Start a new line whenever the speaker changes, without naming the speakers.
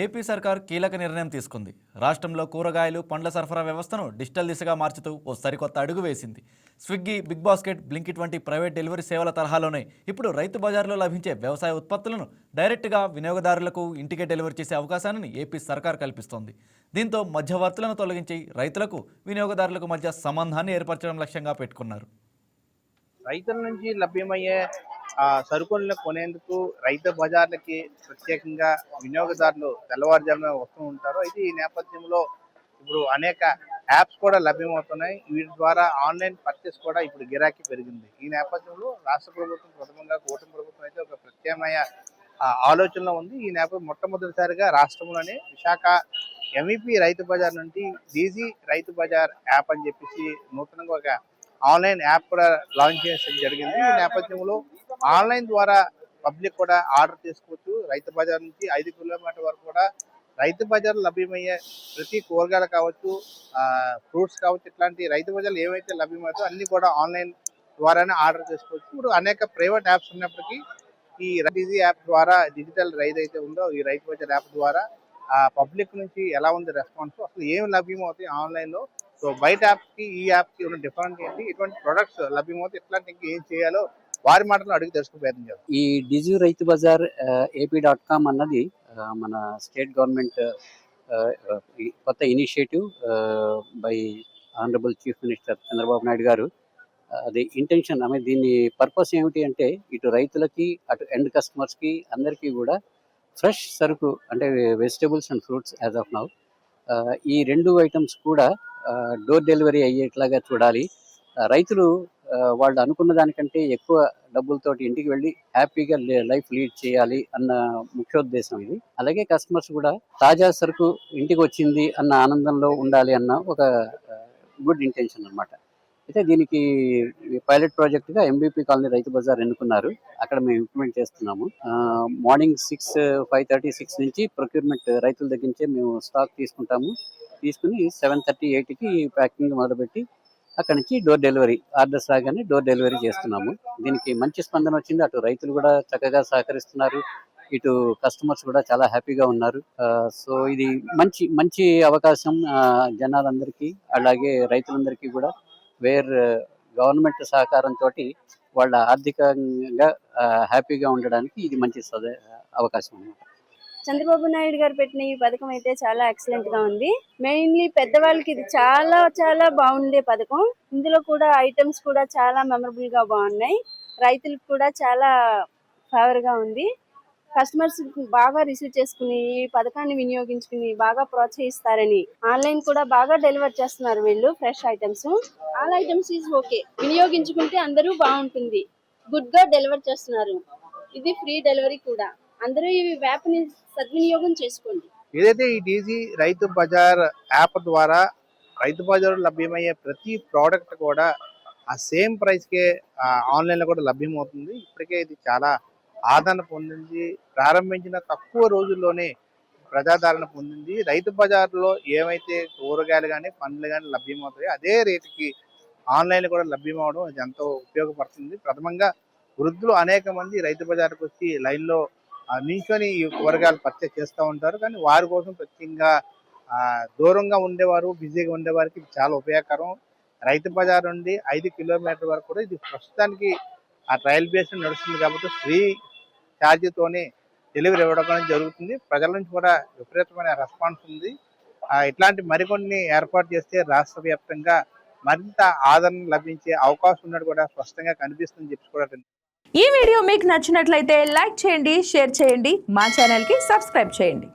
AP సర్కార్ కీలక నిర్ణయం తీసుకుంది. రాష్ట్రంలో కూరగాయలు, పండ్ల సరఫరా వ్యవస్థను డిజిటల్ దిశగా మార్చుతూ ఓ సరికొత్త అడుగు వేసింది. స్విగ్గీ, బిగ్ బాస్కెట్, బ్లింకిట్ వంటి ప్రైవేట్ డెలివరీ సేవల తరహాలోనే ఇప్పుడు రైతు బజార్లో లభించే వ్యవసాయ ఉత్పత్తులను డైరెక్ట్గా వినియోగదారులకు ఇంటికే డెలివరీ చేసే అవకాశాన్ని ఏపీ సర్కార్ కల్పిస్తోంది. దీంతో మధ్యవర్తులను తొలగించి రైతులకు, వినియోగదారులకు మధ్య సంబంధాన్ని ఏర్పరచడం లక్ష్యంగా పెట్టుకున్నారు.
రైతుల నుంచి లభ్యమయ్యే సరుకులను కొనేందుకు రైతు బజార్లకి ప్రత్యేకంగా వినియోగదారులు తెల్లవారుజామున వస్తూ ఉంటారు. అయితే ఈ నేపథ్యంలో ఇప్పుడు అనేక యాప్స్ కూడా లభ్యమవుతున్నాయి. వీటి ద్వారా ఆన్లైన్ పర్చేస్ కూడా ఇప్పుడు గిరాకీ పెరిగింది. ఈ నేపథ్యంలో రాష్ట్ర ప్రభుత్వం ప్రథమంగా కూటమి ప్రభుత్వం అయితే ఒక ప్రత్యామ్నాయ ఆలోచనలో ఉంది. ఈ నేపథ్యం మొట్టమొదటిసారిగా రాష్ట్రంలోనే విశాఖ ఎంఈపీ రైతు బజార్ నుండి డీజీ రైతు బజార్ యాప్ అని చెప్పేసి నూతనంగా ఒక ఆన్లైన్ యాప్ కూడా లాంచ్ చేయడం జరిగింది. ఈ నేపథ్యంలో ఆన్లైన్ ద్వారా పబ్లిక్ కూడా ఆర్డర్ చేసుకోవచ్చు. రైతు బజార్ నుంచి 5 కిలోమీటర్ల వరకు కూడా రైతు బజార్ లభ్యమయ్యే ప్రతి కూరగాయలు కావచ్చు, ఫ్రూట్స్ కావచ్చు, ఇట్లాంటి రైతు బజార్లు ఏవైతే లభ్యమవుతాయో అన్ని కూడా ఆన్లైన్ ద్వారానే ఆర్డర్ చేసుకోవచ్చు. ఇప్పుడు అనేక ప్రైవేట్ యాప్స్ ఉన్నప్పటికీ ఈ డీజీ యాప్ ద్వారా డిజిటల్ రైతు అయితే ఉందో ఈ రైతు బజార్ యాప్ ద్వారా పబ్లిక్ నుంచి ఎలా ఉంది రెస్పాన్స్, అసలు ఏమి లభ్యమవుతాయి ఆన్లైన్లో, సో బయట యాప్కి ఈ యాప్కి ఉన్న డిఫరెంట్ ఏంటి, ఇటువంటి ప్రొడక్ట్స్ లభ్యమవుతాయి, ఇట్లాంటి ఇంకా ఏం చేయాలో వారి మాటలు అడిగి తెలుసుకునే ప్రయత్నం చేద్దాం.
ఈ డిజి రైతు బజార్ AP.com అన్నది మన స్టేట్ గవర్నమెంట్ కొత్త initiative by honourable chief minister Chandrababu Naidu గారు. అది ఇంటెన్షన్ దీని పర్పస్ ఏమిటి అంటే ఇటు రైతులకి అటు ఎండ్ కస్టమర్స్కి అందరికీ కూడా ఫ్రెష్ సరుకు అంటే vegetables and fruits as of now ఈ 2 ఐటమ్స్ కూడా డోర్ డెలివరీ అయ్యేట్లాగా చూడాలి. రైతులు వాళ్ళు అనుకున్న దానికంటే ఎక్కువ డబ్బులతోటి ఇంటికి వెళ్ళి హ్యాపీగా లైఫ్ లీడ్ చేయాలి అన్న ముఖ్యోద్దేశం ఇది. అలాగే కస్టమర్స్ కూడా తాజా సరుకు ఇంటికి వచ్చింది అన్న ఆనందంలో ఉండాలి అన్న ఒక గుడ్ ఇంటెన్షన్ అన్నమాట. అయితే దీనికి pilot ప్రాజెక్ట్గా MBP colony Rythu Bazar ఎన్నుకున్నారు. అక్కడ మేము ఇంప్లిమెంట్ చేస్తున్నాము. మార్నింగ్ 5:36 నుంచి ప్రొక్యూర్మెంట్ రైతుల దగ్గర నుంచే మేము స్టాక్ తీసుకుని 7:30, 8కి ప్యాకింగ్ మొదలుపెట్టి అక్కడ నుంచి డోర్ డెలివరీ ఆర్డర్స్ రాగానే డోర్ డెలివరీ చేస్తున్నాము. దీనికి మంచి స్పందన వచ్చింది. అటు రైతులు కూడా చక్కగా సహకరిస్తున్నారు, ఇటు కస్టమర్స్ కూడా చాలా హ్యాపీగా ఉన్నారు. సో ఇది మంచి అవకాశం జనాలందరికీ, అలాగే రైతులందరికీ కూడా వేర్ గవర్నమెంట్ సహకారంతో వాళ్ళ ఆర్థికంగా హ్యాపీగా ఉండడానికి ఇది మంచి అవకాశం అన్నమాట.
చంద్రబాబు నాయుడు గారు పెట్టిన ఈ పథకం అయితే చాలా ఎక్సలెంట్ గా ఉంది. మెయిన్లీ పెద్దవాళ్ళకి ఇది చాలా చాలా బాగుండే పథకం. ఇందులో కూడా ఐటమ్స్ కూడా చాలా మెమరబుల్ గా బాగున్నాయి. రైతులకు కూడా చాలా ఫేవర్ గా ఉంది. కస్టమర్స్ బాగా రిసీవ్ చేసుకుని ఈ పథకాన్ని వినియోగించుకుని బాగా ప్రోత్సహిస్తారని ఆన్లైన్ కూడా బాగా డెలివర్ చేస్తున్నారు వీళ్ళు. Fresh items, all items is okay. వినియోగించుకుంటే అందరూ బాగుంటుంది. గుడ్ గా డెలివర్ చేస్తున్నారు. ఇది ఫ్రీ డెలివరీ కూడా. అందరూ ఈ యాప్ ని సద్వినియోగం చేసుకోండి.
ఏదైతే ఈ డీజీ రైతు బజార్ యాప్ ద్వారా రైతు బజార్ లభ్యమయ్యే ప్రతి ప్రోడక్ట్ కూడా ఆ సేమ్ ప్రైస్కే ఆన్లైన్లో కూడా లభ్యమవుతుంది. ఇప్పటికే ఇది చాలా ఆదరణ పొందింది. ప్రారంభించిన తక్కువ రోజుల్లోనే ప్రజాదరణ పొందింది. రైతు బజార్లో ఏమైతే కూరగాయలు కానీ పండ్లు కానీ లభ్యమవుతాయో అదే రేటుకి ఆన్లైన్ కూడా లభ్యమవడం ఇది ఎంతో ఉపయోగపడుతుంది. ప్రథమంగా వృద్ధులు అనేక మంది రైతు బజార్కి వచ్చి లైన్లో నించుని ఈ కూరగాయలు పర్చేస్ చేస్తూ ఉంటారు. కానీ వారి కోసం ప్రత్యేకంగా దూరంగా ఉండేవారు, బిజీగా ఉండేవారికి ఇది చాలా ఉపయోగకరం. రైతు బజార్ నుండి 5 కిలోమీటర్ల వరకు కూడా ఇది ప్రస్తుతానికి ఆ ట్రయల్ బేస్ నడుస్తుంది కాబట్టి ఫ్రీ ఛార్జీతోనే డెలివరీ ఇవ్వడం జరుగుతుంది. ప్రజల నుంచి కూడా విపరీతమైన రెస్పాన్స్ ఉంది. ఇట్లాంటి మరికొన్ని ఏర్పాటు చేస్తే రాష్ట్ర వ్యాప్తంగా మరింత ఆదరణ లభించే అవకాశం ఉన్నట్టు కూడా స్పష్టంగా కనిపిస్తుందని చెప్పుకోవడం.
ఈ వీడియో మీకు నచ్చినట్లయితే లైక్ చేయండి, షేర్ చేయండి, మా ఛానల్కి సబ్స్క్రైబ్ చేయండి.